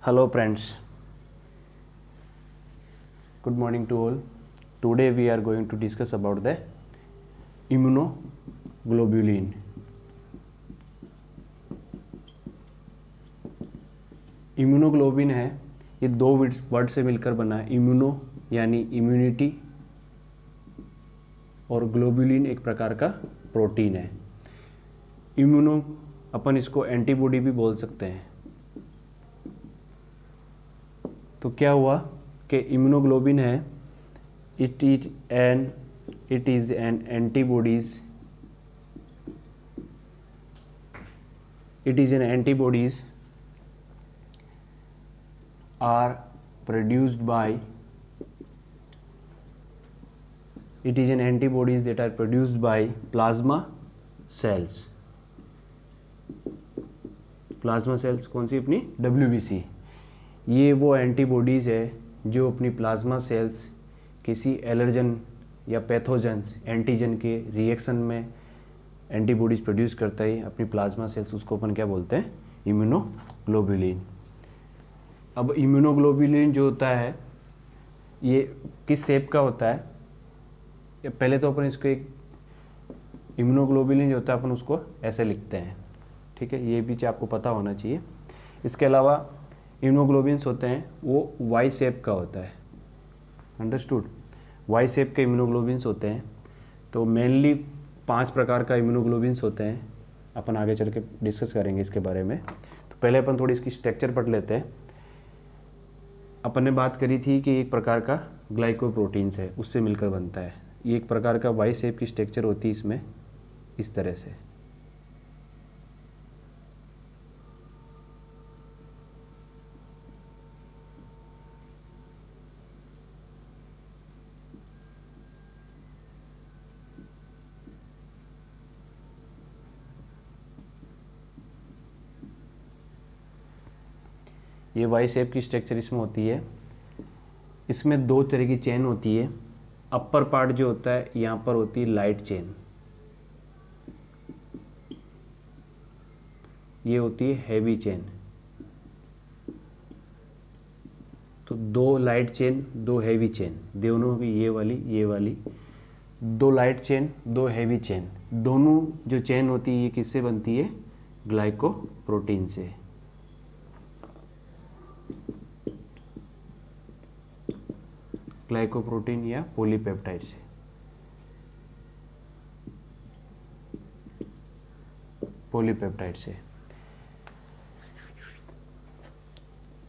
Hello friends, good morning to all. Today we are going to discuss about the immunoglobulin. Immunoglobulin है, ये दो word से मिलकर बना है। इम्यूनो यानी इम्यूनिटी और ग्लोबुलिन एक प्रकार का प्रोटीन है। इम्यूनो अपन इसको एंटीबॉडी भी बोल सकते हैं। तो क्या हुआ कि इम्यूनोग्लोबिन है, it is an antibodies, are produced by, it is an antibodies that are produced by plasma cells. Plasma cells कौन सी? अपनी WBC। ये वो एंटीबॉडीज़ है जो अपनी प्लाज्मा सेल्स किसी एलर्जन या पैथोजन्स एंटीजन के रिएक्शन में एंटीबॉडीज़ प्रोड्यूस करता है अपनी प्लाज्मा सेल्स, उसको अपन क्या बोलते हैं? इम्यूनोग्लोबुलिन। अब इम्यूनोग्लोबुलिन जो होता है ये किस शेप का होता है? पहले तो अपन इसको एक इम्यूनोग्लोबुलिन जो होता है अपन उसको ऐसे लिखते हैं, ठीक है, ये भी आपको पता होना चाहिए। इसके अलावा इम्यूनोग्लोबिन्स होते हैं वो वाई शेप का होता है, अंडरस्टूड? वाई शेप के इम्यूनोग्लोबिन्स होते हैं। तो मेनली 5 प्रकार का इम्यूनोग्लोबिन्स होते हैं, अपन आगे चल के डिस्कस करेंगे इसके बारे में। तो पहले अपन थोड़ी इसकी स्ट्रक्चर पढ़ लेते हैं। अपन ने बात करी थी कि एक प्रकार का ग्लाइकोप्रोटीन्स है, उससे मिलकर बनता है। ये एक प्रकार का वाई शेप की स्ट्रक्चर होती है इसमें, इस तरह से। ये वाई शेप की स्ट्रक्चर इसमें होती है। इसमें 2 तरह की चेन होती है। अपर पार्ट जो होता है यहाँ पर होती है लाइट चेन, ये होती है हैवी चेन। तो 2 लाइट चेन 2 हैवी चेन, दोनों भी ये वाली 2 लाइट चेन 2 हैवी चेन, दोनों जो चेन होती है ये किससे बनती है? ग्लाइकोप्रोटीन से। ग्लाइकोप्रोटीन या पॉलीपेप्टाइड से। पॉलीपेप्टाइड से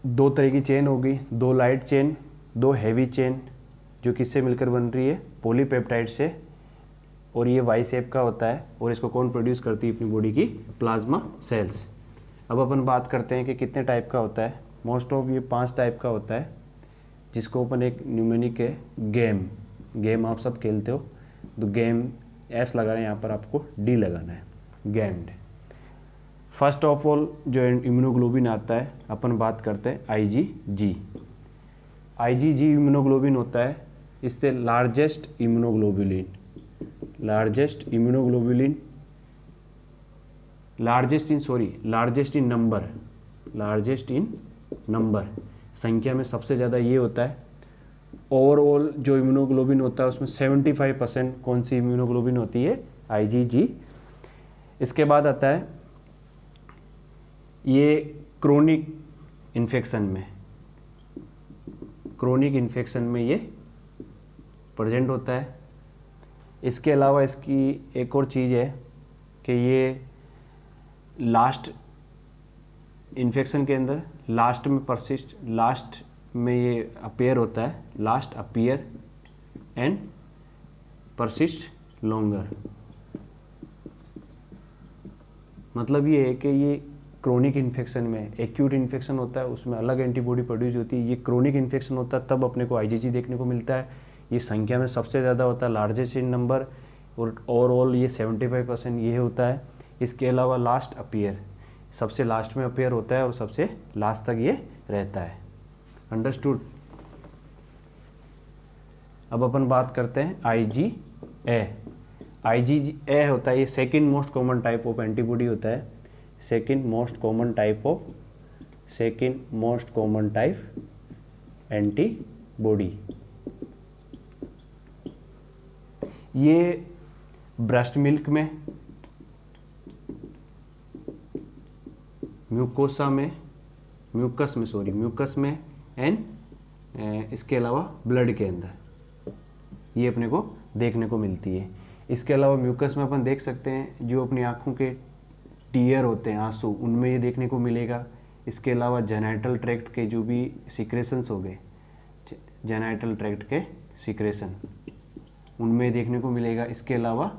2 तरह की चेन होगी, 2 लाइट चेन 2 हैवी चेन, जो किससे मिलकर बन रही है? पॉलीपेप्टाइड से। और ये वाई शेप का होता है और इसको कौन प्रोड्यूस करती है अपनी बॉडी की? Plasma cells. अब अपन बात करते हैं कि कितने टाइप का होता है। मोस्ट ऑफ ये 5 टाइप का होता है, जिसको अपन एक न्यूमेरिक है गेम आप सब खेलते हो, तो गेम एस लगाना है, यहाँ पर आपको डी लगाना है, गेम्ड। फर्स्ट ऑफ ऑल जो इम्यूनोग्लोबिन आता है अपन बात करते हैं IgG। इम्यूनोग्लोबिन होता है, इससे largest immunoglobulin, largest in number, संख्या में सबसे ज़्यादा ये होता है। ओवरऑल जो इम्यूनोग्लोबिन होता है उसमें 75% कौन सी इम्यूनोग्लोबिन होती है? IgG। इसके बाद आता है ये क्रोनिक इन्फेक्शन में ये प्रेजेंट होता है। इसके अलावा इसकी एक और चीज़ है कि ये लास्ट इन्फेक्शन के अंदर लास्ट में ये अपीयर होता है, last appear and persist longer. मतलब ये है कि ये क्रोनिक इन्फेक्शन में, एक्यूट इन्फेक्शन होता है उसमें अलग एंटीबॉडी प्रोड्यूस होती है, ये क्रोनिक इन्फेक्शन होता है तब अपने को IgG देखने को मिलता है। ये संख्या में सबसे ज़्यादा होता है, लार्जेस्ट इन नंबर, और ओवरऑल ये 75% ये होता है। इसके अलावा लास्ट अपीयर, सबसे लास्ट में अपीयर होता है और सबसे लास्ट तक ये रहता है, अंडरस्टूड? अब अपन बात करते हैं IgA होता है, ये second most common type of antibody होता है, second most common type of second most common type antibody. ये ब्रेस्ट मिल्क में, म्यूकोसा में, म्यूकस में एंड इसके अलावा ब्लड के अंदर ये अपने को देखने को मिलती है। इसके अलावा म्यूकस में अपन देख सकते हैं जो अपनी आँखों के टीयर होते हैं, आंसू, उनमें ये देखने को मिलेगा। इसके अलावा जेनाइटल ट्रैक्ट के जो भी सिक्रेशंस हो गए, जेनाइटल ट्रैक्ट के सिक्रेशन, उनमें देखने को मिलेगा। इसके अलावा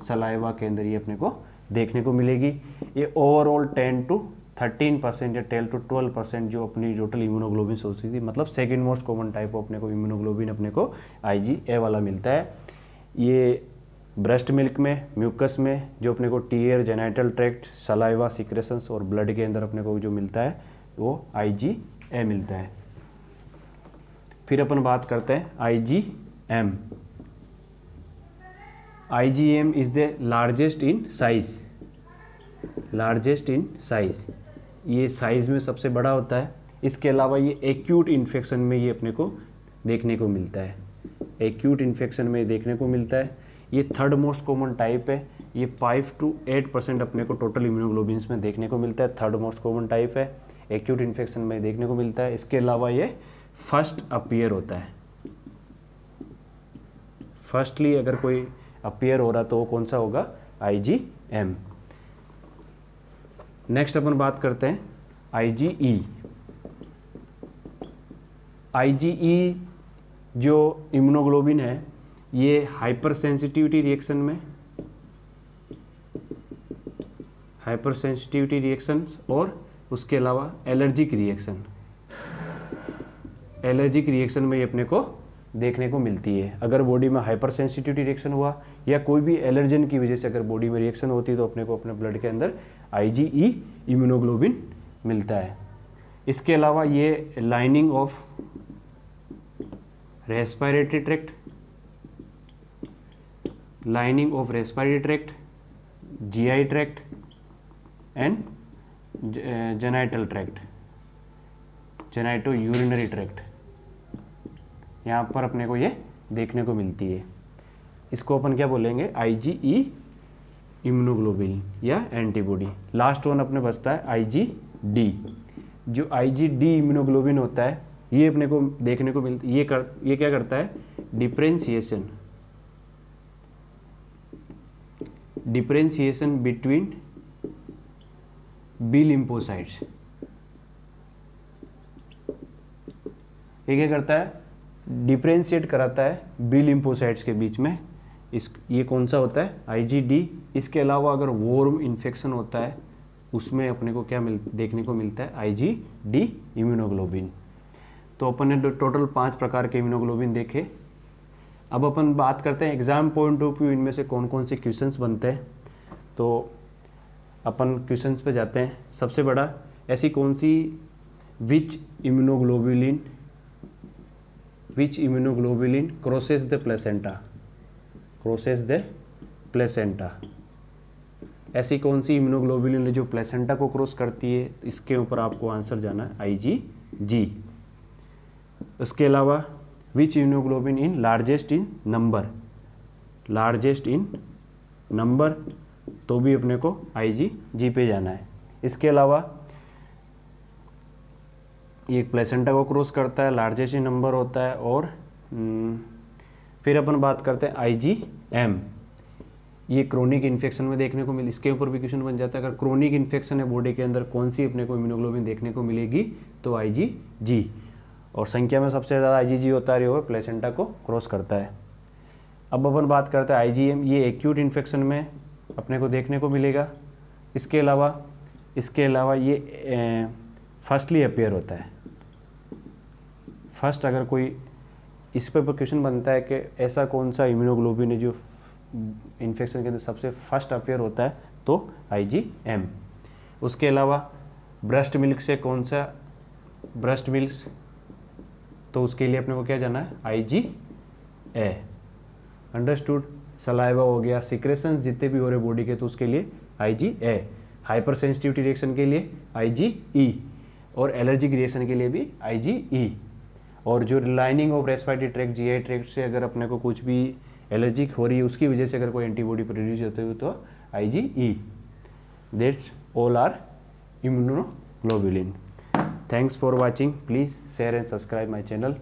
सलाइवा के अंदर ये अपने को देखने को मिलेगी। ये ओवरऑल 10 to 13% या 10 to 12% जो अपनी टोटल इम्यूनोग्लोबिन होती थी, मतलब सेकेंड मोस्ट कॉमन टाइप अपने को इम्यूनोग्लोबिन अपने को IgA वाला मिलता है। ये ब्रेस्ट मिल्क में, म्यूकस में जो अपने को tear, genital tract, saliva, secretions और ब्लड के अंदर अपने को जो मिलता है वो IgA मिलता है। फिर अपन बात करते हैं IgM। IgM is the largest in size, ये साइज में सबसे बड़ा होता है। इसके अलावा ये एक्यूट इन्फेक्शन में ये अपने को देखने को मिलता है, एक्यूट इन्फेक्शन में देखने को मिलता है। ये थर्ड मोस्ट कॉमन टाइप है। ये 5 to 8% अपने को टोटल इम्यूनोग्लोबिन्स में देखने को मिलता है। थर्ड मोस्ट कॉमन टाइप है, एक्यूट इन्फेक्शन में देखने को मिलता है। इसके अलावा ये फर्स्ट अपीयर होता है। फर्स्टली अगर कोई अपीयर हो रहा तो वो कौन सा होगा? IgM। नेक्स्ट अपन बात करते हैं IgE। IgE जो इम्यूनोग्लोबिन है ये हाइपर सेंसिटिविटी रिएक्शन और उसके अलावा एलर्जिक रिएक्शन में ये अपने को देखने को मिलती है। अगर बॉडी में हाइपर सेंसिटिविटी रिएक्शन हुआ या कोई भी एलर्जन की वजह से अगर बॉडी में रिएक्शन होती है तो अपने को अपने ब्लड के अंदर IgE इम्यूनोग्लोबिन मिलता है। इसके अलावा ये lining of respiratory tract, GI tract and genital tract, genito urinary tract, यहाँ पर अपने को ये देखने को मिलती है। इसको अपन क्या बोलेंगे? IgE इम्यूनोग्लोबिन या एंटीबॉडी। लास्ट वन अपने बचता है IgD। जो IgD इम्यूनोग्लोबिन होता है ये अपने को देखने को मिलता है। ये क्या करता है? Differentiation between B lymphocytes. ये क्या करता है? डिफरेंशिएट कराता है बी लिम्फोसाइट्स के बीच में। ये कौन सा होता है? IgD। इसके अलावा अगर वॉर्म इन्फेक्शन होता है उसमें अपने को क्या देखने को मिलता है? IgD immunoglobulin. तो अपन ने टोटल 5 प्रकार के इम्यूनोग्लोबिन देखे। अब अपन बात करते हैं एग्जाम पॉइंट ऑफ व्यू इनमें से कौन कौन से क्वेश्चंस बनते हैं। तो अपन क्वेश्चंस पे जाते हैं। सबसे बड़ा, ऐसी कौन सी विच इम्यूनोग्लोबुलिन क्रॉसेस द प्लेसेंटा। ऐसी कौन सी इम्यूनोग्लोबुलिन है जो प्लेसेंटा को क्रॉस करती है? इसके ऊपर आपको आंसर जाना है IgG। उसके अलावा which immunoglobin in largest in number, तो भी अपने को IgG पे जाना है। इसके अलावा ये प्लेसेंटा को क्रॉस करता है, लार्जेस्ट इन नंबर होता है। और फिर अपन बात करते हैं IgM। ये क्रोनिक इन्फेक्शन में देखने को इसके ऊपर भी क्वेश्चन बन जाता है। अगर क्रोनिक इन्फेक्शन है बॉडी के अंदर, कौन सी अपने को इम्यूनोग्लोबिन देखने को मिलेगी? तो IgG। और संख्या में सबसे ज़्यादा IgG होता है वो प्लेसेंटा को क्रॉस करता है। अब अपन बात करते हैं IgM। ये एक्यूट इन्फेक्शन में अपने को देखने को मिलेगा। इसके अलावा ये फर्स्टली अपीयर होता है। फर्स्ट अगर कोई इस पर क्वेश्चन बनता है कि ऐसा कौन सा इम्यूनोग्लोबिन है जो इन्फेक्शन के अंदर सबसे फर्स्ट अपीयर होता है, तो IgM। उसके अलावा ब्रेस्ट मिल्क से कौन सा? ब्रेस्ट मिल्क, तो उसके लिए अपने को क्या जाना है? IgA। अंडरस्टूड। सलाइवा हो गया, सिक्रेशन जितने भी हो रहे बॉडी के, तो उसके लिए IgA। हाइपर सेंसिटिविटी रिएक्शन के लिए IgE। और एलर्जिक रिएक्शन के लिए भी IgE। और जो lining of respiratory tract GI tract से अगर अपने को कुछ भी एलर्जिक हो रही है उसकी वजह से अगर कोई एंटीबॉडी प्रोड्यूस होती है तो IgE। That's all are immunoglobulin. Thanks for watching. Please share and subscribe my channel.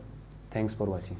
Thanks for watching.